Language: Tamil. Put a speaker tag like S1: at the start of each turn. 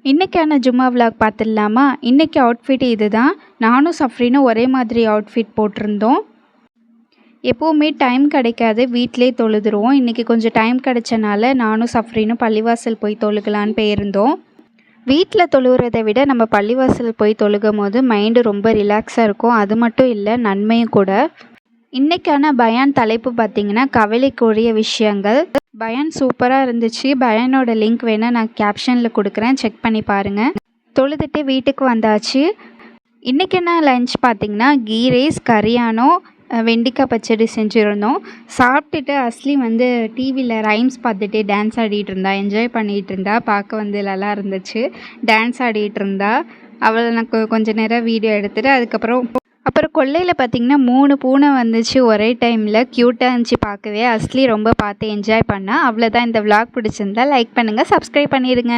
S1: இன்றைக்கான ஜும்மா விலாக் பார்த்துடலாமா? இன்றைக்கி அவுட்ஃபிட் இது தான். நானும் சஃப்ரினும் ஒரே மாதிரி அவுட்ஃபிட் போட்டிருந்தோம். எப்போவுமே டைம் கிடைக்காது, வீட்டிலே தொழுதுருவோம். இன்றைக்கி கொஞ்சம் டைம் கிடைச்சனால நானும் சஃப்ரினும் பள்ளிவாசல் போய் தொழுகலான்னு போயிருந்தோம். வீட்டில் தொழுகிறத விட நம்ம பள்ளிவாசல் போய் தொழுகும் போது மைண்டு ரொம்ப ரிலாக்ஸாக இருக்கும். அது மட்டும் இல்லை, நன்மையும் கூட. இன்றைக்கான பயான் தலைப்பு பார்த்திங்கன்னா கவலைக்குரிய விஷயங்கள். பயான் சூப்பராக இருந்துச்சு. பயானோட லிங்க் வேணால் நான் கேப்ஷனில் கொடுக்குறேன், செக் பண்ணி பாருங்கள். தொழுதுட்டு வீட்டுக்கு வந்தாச்சு. இன்றைக்கி என்ன லஞ்ச் பார்த்திங்கன்னா கீ ரைஸ், கரியானோ, வெண்டிக்காய் பச்சடி செஞ்சுருந்தோம். சாப்பிட்டுட்டு அஸ்லி டிவியில் ரைம்ஸ் பார்த்துட்டு டான்ஸ் ஆடிட்டு இருந்தா, என்ஜாய் பண்ணிகிட்டு இருந்தா. பார்க்க நல்லா இருந்துச்சு. டான்ஸ் ஆடிட்டு இருந்தா. அவளை நான் கொஞ்சம் நேரம் வீடியோ எடுத்துகிட்டு அப்புறம் கொல்லையில் பார்த்திங்கன்னா 3 பூனை வந்துச்சு ஒரே டைமில். க்யூட்டாக இருந்துச்சு பார்க்கவே. அஸ்லி ரொம்ப பார்த்து என்ஜாய் பண்ணா. அவ்வளோதான். இந்த விலாக் பிடிச்சிருந்தா லைக் பண்ணுங்கள், சப்ஸ்கிரைப் பண்ணிடுங்க.